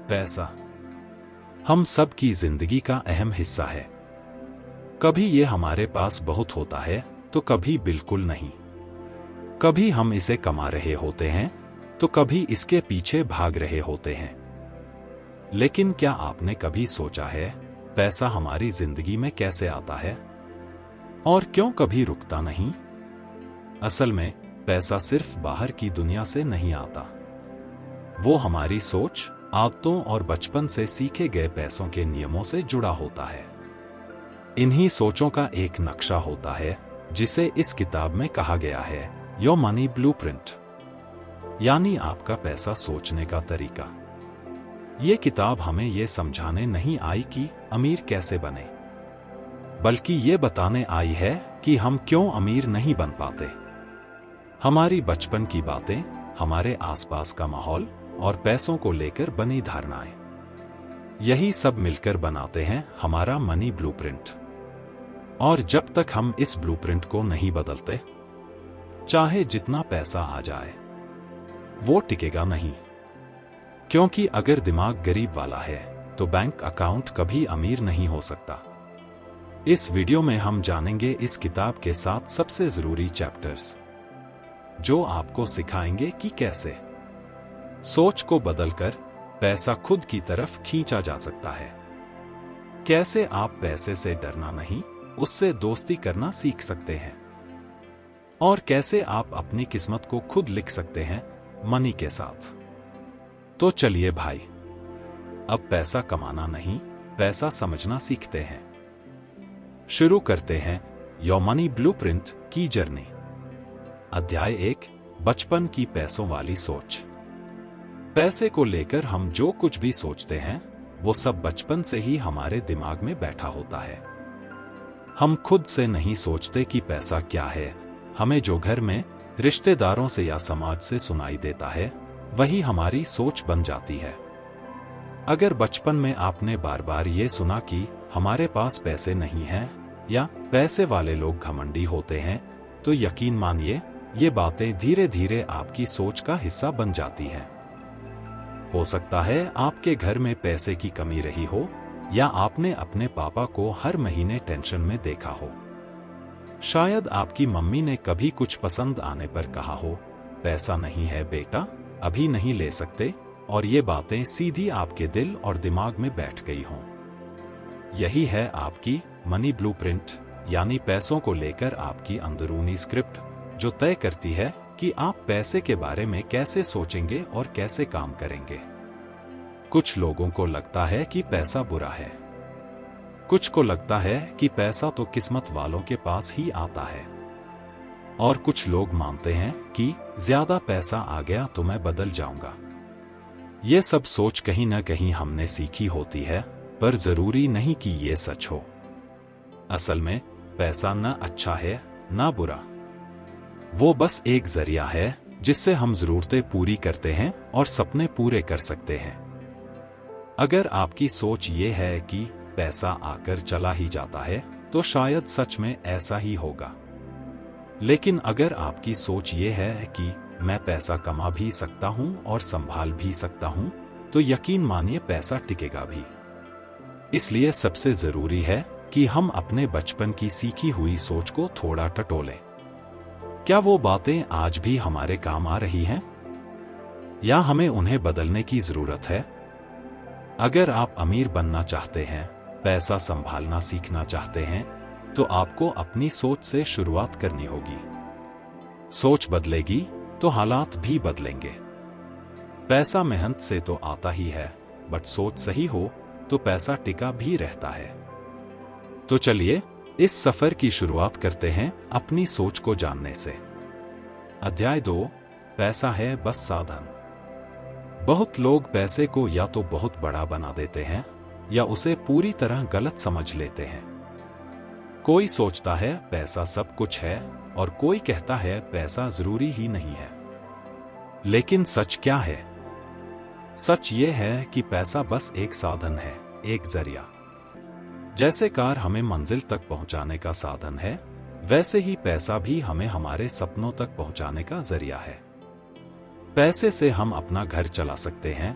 पैसा हम सब की जिंदगी का अहम हिस्सा है। कभी ये हमारे पास बहुत होता है तो कभी बिल्कुल नहीं। कभी हम इसे कमा रहे होते हैं तो कभी इसके पीछे भाग रहे होते हैं। लेकिन क्या आपने कभी सोचा है पैसा हमारी जिंदगी में कैसे आता है और क्यों कभी रुकता नहीं? असल में पैसा सिर्फ बाहर की दुनिया से नहीं आता। वो हमारी सोच, आदतों और बचपन से सीखे गए पैसों के नियमों से जुड़ा होता है। इन्हीं सोचों का एक नक्शा होता है जिसे इस किताब में कहा गया है योर मनी ब्लूप्रिंट, यानी आपका पैसा सोचने का तरीका। ये किताब हमें ये समझाने नहीं आई कि अमीर कैसे बने, बल्कि ये बताने आई है कि हम क्यों अमीर नहीं बन पाते। हमारी बचपन की बातें, हमारे आसपास का माहौल और पैसों को लेकर बनी धारणाएं, यही सब मिलकर बनाते हैं हमारा मनी ब्लूप्रिंट। और जब तक हम इस ब्लूप्रिंट को नहीं बदलते, चाहे जितना पैसा आ जाए, वो टिकेगा नहीं। क्योंकि अगर दिमाग गरीब वाला है तो बैंक अकाउंट कभी अमीर नहीं हो सकता। इस वीडियो में हम जानेंगे इस किताब के 7 सबसे जरूरी चैप्टर्स, जो आपको सिखाएंगे कि कैसे सोच को बदलकर पैसा खुद की तरफ खींचा जा सकता है। कैसे आप पैसे से डरना नहीं, उससे दोस्ती करना सीख सकते हैं। और कैसे आप अपनी किस्मत को खुद लिख सकते हैं मनी के साथ। तो चलिए भाई, अब पैसा कमाना नहीं, पैसा समझना सीखते हैं। शुरू करते हैं योर मनी ब्लूप्रिंट की जर्नी। अध्याय 1, बचपन की पैसों वाली सोच। पैसे को लेकर हम जो कुछ भी सोचते हैं वो सब बचपन से ही हमारे दिमाग में बैठा होता है। हम खुद से नहीं सोचते कि पैसा क्या है। हमें जो घर में, रिश्तेदारों से या समाज से सुनाई देता है, वही हमारी सोच बन जाती है। अगर बचपन में आपने बार बार ये सुना कि हमारे पास पैसे नहीं हैं या पैसे वाले लोग घमंडी होते हैं, तो यकीन मानिए ये बातें धीरे धीरे आपकी सोच का हिस्सा बन जाती हैं। हो सकता है आपके घर में पैसे की कमी रही हो, या आपने अपने पापा को हर महीने टेंशन में देखा हो। शायद आपकी मम्मी ने कभी कुछ पसंद आने पर कहा हो, पैसा नहीं है बेटा, अभी नहीं ले सकते, और ये बातें सीधी आपके दिल और दिमाग में बैठ गई हों। यही है आपकी मनी ब्लूप्रिंट, यानी पैसों को लेकर आपकी अंदरूनी स्क्रिप्ट, जो तय करती है कि आप पैसे के बारे में कैसे सोचेंगे और कैसे काम करेंगे। कुछ लोगों को लगता है कि पैसा बुरा है, कुछ को लगता है कि पैसा तो किस्मत वालों के पास ही आता है, और कुछ लोग मानते हैं कि ज्यादा पैसा आ गया तो मैं बदल जाऊंगा। ये सब सोच कहीं न कहीं हमने सीखी होती है, पर जरूरी नहीं कि ये सच हो। असल में पैसा न अच्छा है न बुरा, वो बस एक जरिया है जिससे हम जरूरतें पूरी करते हैं और सपने पूरे कर सकते हैं। अगर आपकी सोच ये है कि पैसा आकर चला ही जाता है, तो शायद सच में ऐसा ही होगा। लेकिन अगर आपकी सोच ये है कि मैं पैसा कमा भी सकता हूं और संभाल भी सकता हूं, तो यकीन मानिए पैसा टिकेगा भी। इसलिए सबसे जरूरी है कि हम अपने बचपन की सीखी हुई सोच को थोड़ा टटोलें। क्या वो बातें आज भी हमारे काम आ रही हैं, या हमें उन्हें बदलने की जरूरत है? अगर आप अमीर बनना चाहते हैं, पैसा संभालना सीखना चाहते हैं, तो आपको अपनी सोच से शुरुआत करनी होगी। सोच बदलेगी तो हालात भी बदलेंगे। पैसा मेहनत से तो आता ही है, बट सोच सही हो तो पैसा टिका भी रहता है। तो चलिए इस सफर की शुरुआत करते हैं अपनी सोच को जानने से। अध्याय 2, पैसा है बस साधन। बहुत लोग पैसे को या तो बहुत बड़ा बना देते हैं या उसे पूरी तरह गलत समझ लेते हैं। कोई सोचता है पैसा सब कुछ है, और कोई कहता है पैसा जरूरी ही नहीं है। लेकिन सच क्या है? सच ये है कि पैसा बस एक साधन है, एक जरिया। जैसे कार हमें मंजिल तक पहुंचाने का साधन है, वैसे ही पैसा भी हमें हमारे सपनों तक पहुंचाने का जरिया है। पैसे से हम अपना घर चला सकते हैं,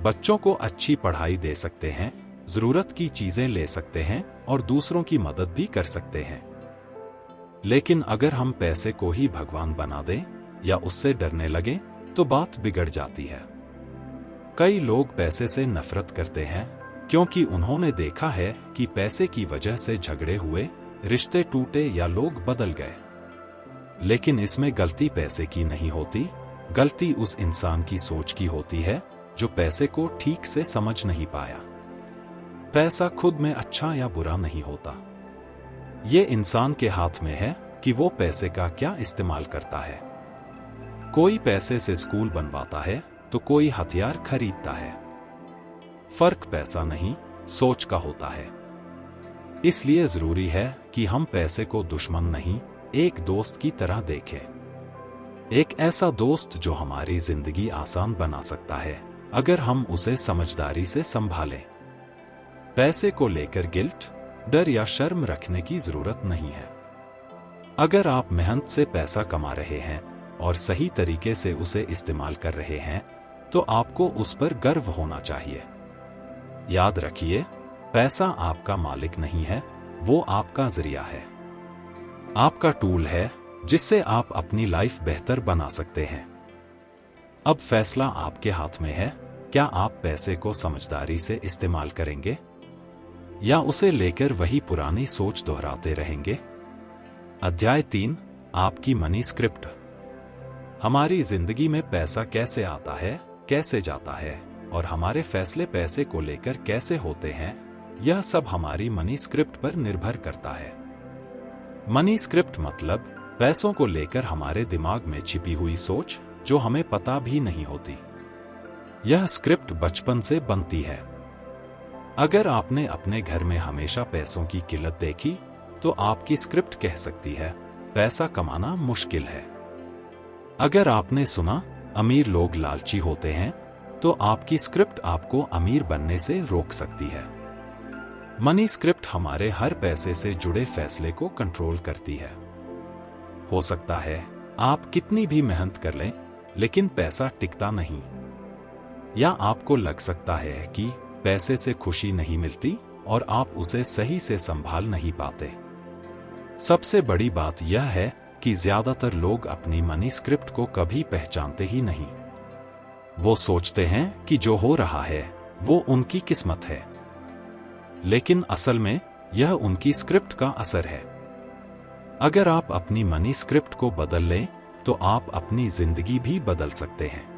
बच्चों को अच्छी पढ़ाई दे सकते हैं, जरूरत की चीजें ले सकते हैं और दूसरों की मदद भी कर सकते हैं। लेकिन अगर हम पैसे को ही भगवान बना दें या उससे डरने लगे तो बात बिगड़ जाती है। कई लोग पैसे से नफरत करते हैं क्योंकि उन्होंने देखा है कि पैसे की वजह से झगड़े हुए, रिश्ते टूटे या लोग बदल गए। लेकिन इसमें गलती पैसे की नहीं होती, गलती उस इंसान की सोच की होती है जो पैसे को ठीक से समझ नहीं पाया। पैसा खुद में अच्छा या बुरा नहीं होता, ये इंसान के हाथ में है कि वो पैसे का क्या इस्तेमाल करता है। कोई पैसे से स्कूल बनवाता है तो कोई हथियार खरीदता है। फर्क पैसा नहीं, सोच का होता है। इसलिए जरूरी है कि हम पैसे को दुश्मन नहीं, एक दोस्त की तरह देखें। एक ऐसा दोस्त जो हमारी जिंदगी आसान बना सकता है अगर हम उसे समझदारी से संभालें। पैसे को लेकर गिल्ट, डर या शर्म रखने की जरूरत नहीं है। अगर आप मेहनत से पैसा कमा रहे हैं और सही तरीके से उसे इस्तेमाल कर रहे हैं तो आपको उस पर गर्व होना चाहिए। याद रखिए, पैसा आपका मालिक नहीं है, वो आपका जरिया है, आपका टूल है जिससे आप अपनी लाइफ बेहतर बना सकते हैं। अब फैसला आपके हाथ में है, क्या आप पैसे को समझदारी से इस्तेमाल करेंगे या उसे लेकर वही पुरानी सोच दोहराते रहेंगे। अध्याय 3, आपकी मनी स्क्रिप्ट। हमारी जिंदगी में पैसा कैसे आता है, कैसे जाता है और हमारे फैसले पैसे को लेकर कैसे होते हैं, यह सब हमारी मनी स्क्रिप्ट पर निर्भर करता है। मनी स्क्रिप्ट मतलब पैसों को लेकर हमारे दिमाग में छिपी हुई सोच जो हमें पता भी नहीं होती। यह स्क्रिप्ट बचपन से बनती है। अगर आपने अपने घर में हमेशा पैसों की किल्लत देखी तो आपकी स्क्रिप्ट कह सकती है पैसा कमाना मुश्किल है। अगर आपने सुना अमीर लोग लालची होते हैं तो आपकी स्क्रिप्ट आपको अमीर बनने से रोक सकती है। मनी स्क्रिप्ट हमारे हर पैसे से जुड़े फैसले को कंट्रोल करती है। हो सकता है आप कितनी भी मेहनत कर लें लेकिन पैसा टिकता नहीं, या आपको लग सकता है कि पैसे से खुशी नहीं मिलती और आप उसे सही से संभाल नहीं पाते। सबसे बड़ी बात यह है कि ज्यादातर लोग अपनी मनी स्क्रिप्ट को कभी पहचानते ही नहीं। वो सोचते हैं कि जो हो रहा है वो उनकी किस्मत है, लेकिन असल में यह उनकी स्क्रिप्ट का असर है। अगर आप अपनी मनी स्क्रिप्ट को बदल लें तो आप अपनी जिंदगी भी बदल सकते हैं।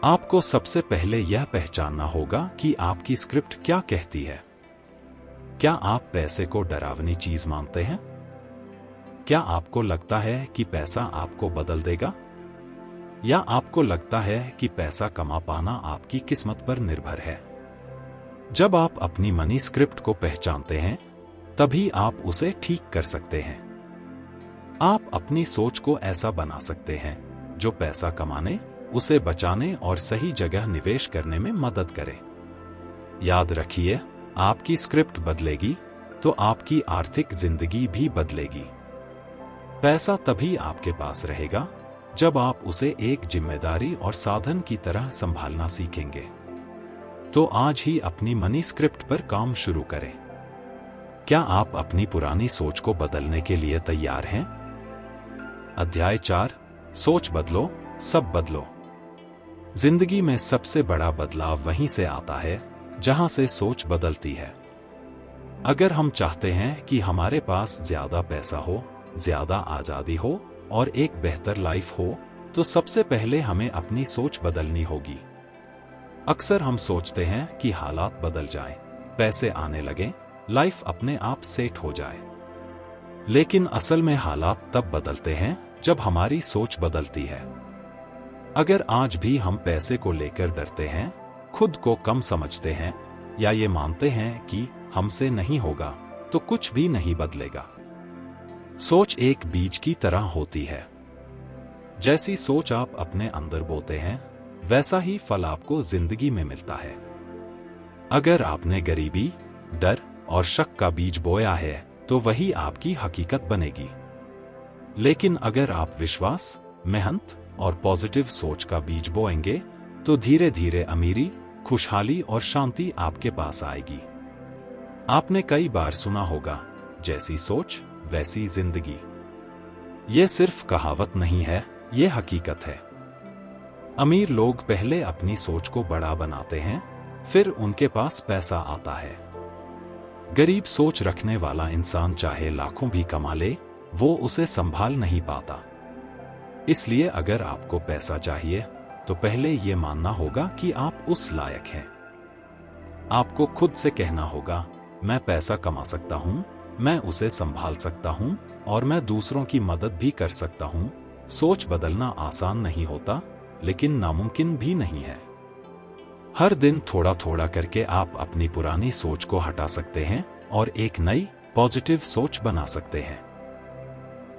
आपको सबसे पहले यह पहचानना होगा कि आपकी स्क्रिप्ट क्या कहती है। क्या आप पैसे को डरावनी चीज मानते हैं? क्या आपको लगता है कि पैसा आपको बदल देगा? या आपको लगता है कि पैसा कमा पाना आपकी किस्मत पर निर्भर है? जब आप अपनी मनी स्क्रिप्ट को पहचानते हैं तभी आप उसे ठीक कर सकते हैं। आप अपनी सोच को ऐसा बना सकते हैं जो पैसा कमाने, उसे बचाने और सही जगह निवेश करने में मदद करे। याद रखिए, आपकी स्क्रिप्ट बदलेगी तो आपकी आर्थिक जिंदगी भी बदलेगी। पैसा तभी आपके पास रहेगा जब आप उसे एक जिम्मेदारी और साधन की तरह संभालना सीखेंगे। तो आज ही अपनी मनी स्क्रिप्ट पर काम शुरू करें। क्या आप अपनी पुरानी सोच को बदलने के लिए तैयार हैं? अध्याय 4, सोच बदलो, सब बदलो। जिंदगी में सबसे बड़ा बदलाव वहीं से आता है जहां से सोच बदलती है। अगर हम चाहते हैं कि हमारे पास ज्यादा पैसा हो, ज्यादा आजादी हो और एक बेहतर लाइफ हो, तो सबसे पहले हमें अपनी सोच बदलनी होगी। अक्सर हम सोचते हैं कि हालात बदल जाएं, पैसे आने लगें, लाइफ अपने आप सेट हो जाए। लेकिन असल में हालात तब बदलते हैं जब हमारी सोच बदलती है। अगर आज भी हम पैसे को लेकर डरते हैं, खुद को कम समझते हैं या ये मानते हैं कि हमसे नहीं होगा, तो कुछ भी नहीं बदलेगा। सोच एक बीज की तरह होती है। जैसी सोच आप अपने अंदर बोते हैं, वैसा ही फल आपको जिंदगी में मिलता है। अगर आपने गरीबी, डर और शक का बीज बोया है, तो वही आपकी हकीकत बनेगी। लेकिन अगर आप विश्वास, मेहनत और पॉजिटिव सोच का बीज बोएंगे, तो धीरे धीरे अमीरी, खुशहाली और शांति आपके पास आएगी। आपने कई बार सुना होगा, जैसी सोच वैसी जिंदगी। ये सिर्फ कहावत नहीं है, ये हकीकत है। अमीर लोग पहले अपनी सोच को बड़ा बनाते हैं, फिर उनके पास पैसा आता है। गरीब सोच रखने वाला इंसान चाहे लाखों भी कमा ले, वो उसे संभाल नहीं पाता। इसलिए अगर आपको पैसा चाहिए तो पहले ये मानना होगा कि आप उस लायक हैं। आपको खुद से कहना होगा, मैं पैसा कमा सकता हूं, मैं उसे संभाल सकता हूं और मैं दूसरों की मदद भी कर सकता हूं। सोच बदलना आसान नहीं होता, लेकिन नामुमकिन भी नहीं है। हर दिन थोड़ा थोड़ा करके आप अपनी पुरानी सोच को हटा सकते हैं और एक नई पॉजिटिव सोच बना सकते हैं।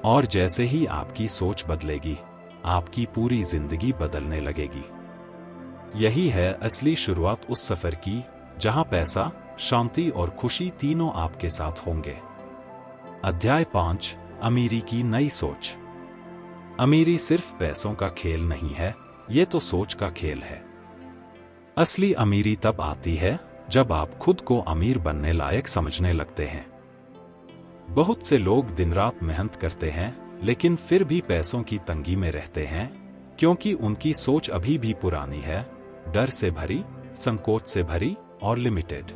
और जैसे ही आपकी सोच बदलेगी, आपकी पूरी जिंदगी बदलने लगेगी। यही है असली शुरुआत उस सफर की, जहां पैसा, शांति और खुशी तीनों आपके साथ होंगे। अध्याय 5, अमीरी की नई सोच। अमीरी सिर्फ पैसों का खेल नहीं है, ये तो सोच का खेल है। असली अमीरी तब आती है जब आप खुद को अमीर बनने लायक समझने लगते हैं। बहुत से लोग दिन रात मेहनत करते हैं, लेकिन फिर भी पैसों की तंगी में रहते हैं, क्योंकि उनकी सोच अभी भी पुरानी है, डर से भरी, संकोच से भरी और लिमिटेड।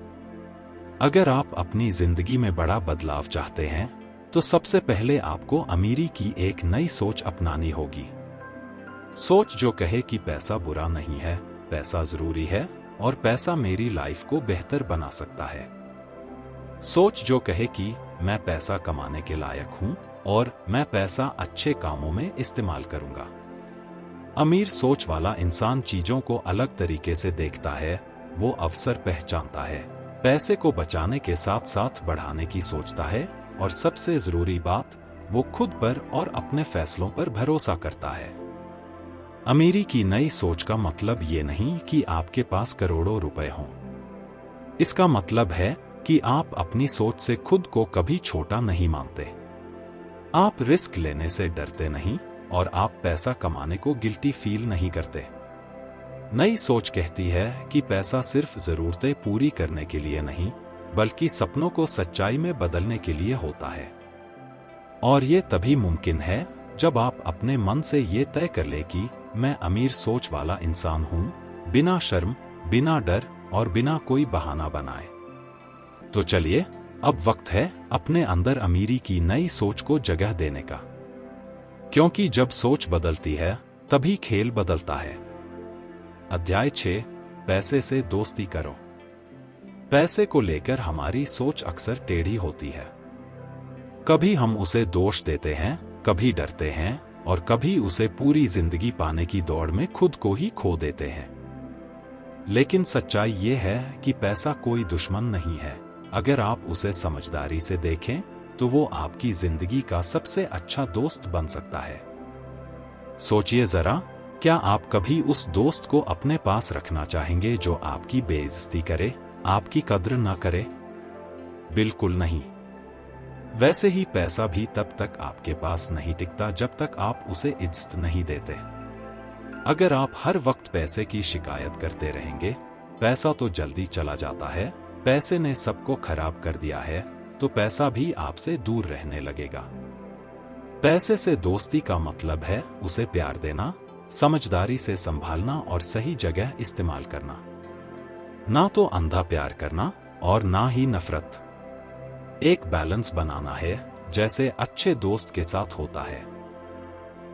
अगर आप अपनी जिंदगी में बड़ा बदलाव चाहते हैं, तो सबसे पहले आपको अमीरी की एक नई सोच अपनानी होगी। सोच जो कहे कि पैसा बुरा नहीं है, पैसा जरूरी है और पैसा मेरी लाइफ को बेहतर बना सकता है। सोच जो कहे कि मैं पैसा कमाने के लायक हूं और मैं पैसा अच्छे कामों में इस्तेमाल करूंगा। अमीर सोच वाला इंसान चीजों को अलग तरीके से देखता है, वो अवसर पहचानता है, पैसे को बचाने के साथ साथ बढ़ाने की सोचता है और सबसे जरूरी बात, वो खुद पर और अपने फैसलों पर भरोसा करता है। अमीरी की नई सोच का मतलब ये नहीं कि आपके पास करोड़ों रुपए हों। इसका मतलब है कि आप अपनी सोच से खुद को कभी छोटा नहीं मानते। आप रिस्क लेने से डरते नहीं और आप पैसा कमाने को गिल्टी फील नहीं करते। नई सोच कहती है कि पैसा सिर्फ जरूरतें पूरी करने के लिए नहीं, बल्कि सपनों को सच्चाई में बदलने के लिए होता है। और ये तभी मुमकिन है जब आप अपने मन से ये तय कर ले कि मैं अमीर सोच वाला इंसान हूं, बिना शर्म, बिना डर और बिना कोई बहाना बनाए। तो चलिए, अब वक्त है अपने अंदर अमीरी की नई सोच को जगह देने का। क्योंकि जब सोच बदलती है, तभी खेल बदलता है। अध्याय 6, पैसे से दोस्ती करो। पैसे को लेकर हमारी सोच अक्सर टेढ़ी होती है। कभी हम उसे दोष देते हैं, कभी डरते हैं और कभी उसे पूरी जिंदगी पाने की दौड़ में खुद को ही खो देते हैं। लेकिन सच्चाई ये है कि पैसा कोई दुश्मन नहीं है। अगर आप उसे समझदारी से देखें, तो वो आपकी जिंदगी का सबसे अच्छा दोस्त बन सकता है। सोचिए जरा, क्या आप कभी उस दोस्त को अपने पास रखना चाहेंगे जो आपकी बेइज्जती करे, आपकी कद्र ना करे? बिल्कुल नहीं। वैसे ही पैसा भी तब तक आपके पास नहीं टिकता जब तक आप उसे इज्जत नहीं देते। अगर आप हर वक्त पैसे की शिकायत करते रहेंगे, पैसा तो जल्दी चला जाता है, पैसे ने सबको खराब कर दिया है, तो पैसा भी आपसे दूर रहने लगेगा। पैसे से दोस्ती का मतलब है उसे प्यार देना, समझदारी से संभालना और सही जगह इस्तेमाल करना। ना तो अंधा प्यार करना और ना ही नफरत। एक बैलेंस बनाना है, जैसे अच्छे दोस्त के साथ होता है।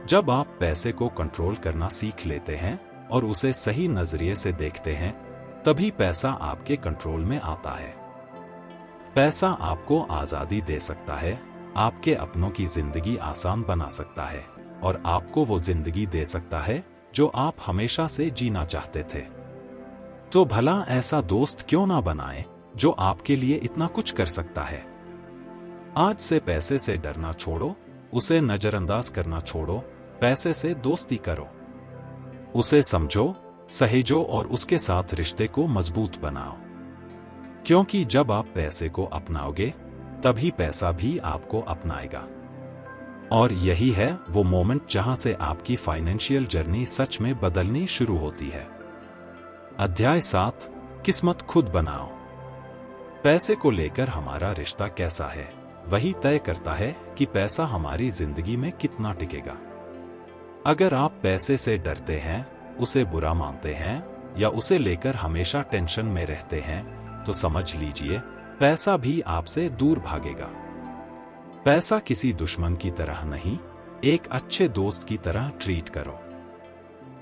जब आप पैसे को कंट्रोल करना सीख लेते हैं और उसे सही नजरिए से देखते हैं, तभी पैसा आपके कंट्रोल में आता है। पैसा आपको आजादी दे सकता है, आपके अपनों की जिंदगी आसान बना सकता है और आपको वो जिंदगी दे सकता है जो आप हमेशा से जीना चाहते थे। तो भला ऐसा दोस्त क्यों ना बनाएं जो आपके लिए इतना कुछ कर सकता है। आज से पैसे से डरना छोड़ो, उसे नजरअंदाज करना छोड़ो, पैसे से दोस्ती करो। उसे समझो, सहेजो और उसके साथ रिश्ते को मजबूत बनाओ। क्योंकि जब आप पैसे को अपनाओगे, तभी पैसा भी आपको अपनाएगा। और यही है वो मोमेंट जहां से आपकी फाइनेंशियल जर्नी सच में बदलनी शुरू होती है। अध्याय 7 किस्मत खुद बनाओ। पैसे को लेकर हमारा रिश्ता कैसा है, वही तय करता है कि पैसा हमारी जिंदगी में कितना टिकेगा। अगर आप पैसे से डरते हैं, उसे बुरा मानते हैं या उसे लेकर हमेशा टेंशन में रहते हैं, तो समझ लीजिए पैसा भी आपसे दूर भागेगा। पैसा किसी दुश्मन की तरह नहीं, एक अच्छे दोस्त की तरह ट्रीट करो।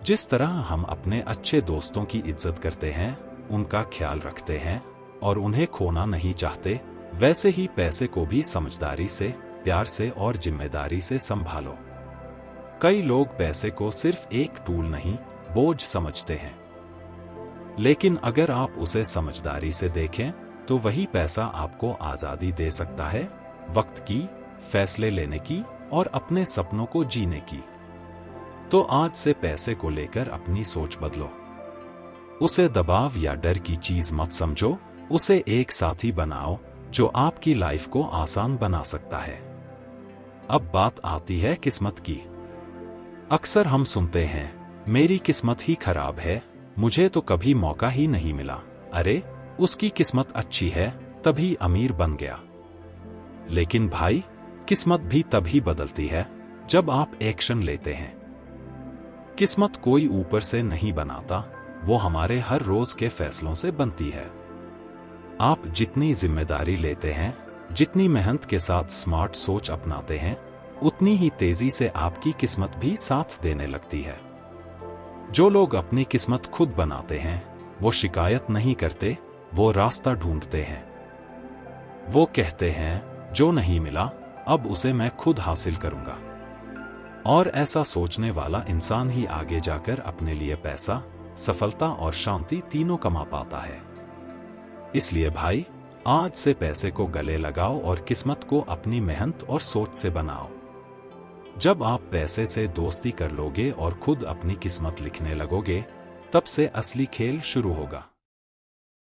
जिस तरह हम अपने अच्छे दोस्तों की इज्जत करते हैं, उनका ख्याल रखते हैं और उन्हें खोना नहीं चाहते, वैसे ही पैसे को भी समझदारी से, प्यार से और जिम्मेदारी से संभालो। कई लोग पैसे को सिर्फ एक टूल नहीं, बोझ समझते हैं। लेकिन अगर आप उसे समझदारी से देखें, तो वही पैसा आपको आजादी दे सकता है, वक्त की, फैसले लेने की और अपने सपनों को जीने की। तो आज से पैसे को लेकर अपनी सोच बदलो। उसे दबाव या डर की चीज मत समझो, उसे एक साथी बनाओ जो आपकी लाइफ को आसान बना सकता है। अब बात आती है किस्मत की। अक्सर हम सुनते हैं, मेरी किस्मत ही खराब है, मुझे तो कभी मौका ही नहीं मिला। अरे, उसकी किस्मत अच्छी है, तभी अमीर बन गया। लेकिन भाई, किस्मत भी तभी बदलती है जब आप एक्शन लेते हैं। किस्मत कोई ऊपर से नहीं बनाता, वो हमारे हर रोज के फैसलों से बनती है। आप जितनी जिम्मेदारी लेते हैं, जितनी मेहनत के साथ स्मार्ट सोच अपनाते हैं, उतनी ही तेजी से आपकी किस्मत भी साथ देने लगती है। जो लोग अपनी किस्मत खुद बनाते हैं, वो शिकायत नहीं करते, वो रास्ता ढूंढते हैं। वो कहते हैं, जो नहीं मिला अब उसे मैं खुद हासिल करूंगा। और ऐसा सोचने वाला इंसान ही आगे जाकर अपने लिए पैसा, सफलता और शांति तीनों कमा पाता है। इसलिए भाई, आज से पैसे को गले लगाओ और किस्मत को अपनी मेहनत और सोच से बनाओ। जब आप पैसे से दोस्ती कर लोगे और खुद अपनी किस्मत लिखने लगोगे, तब से असली खेल शुरू होगा।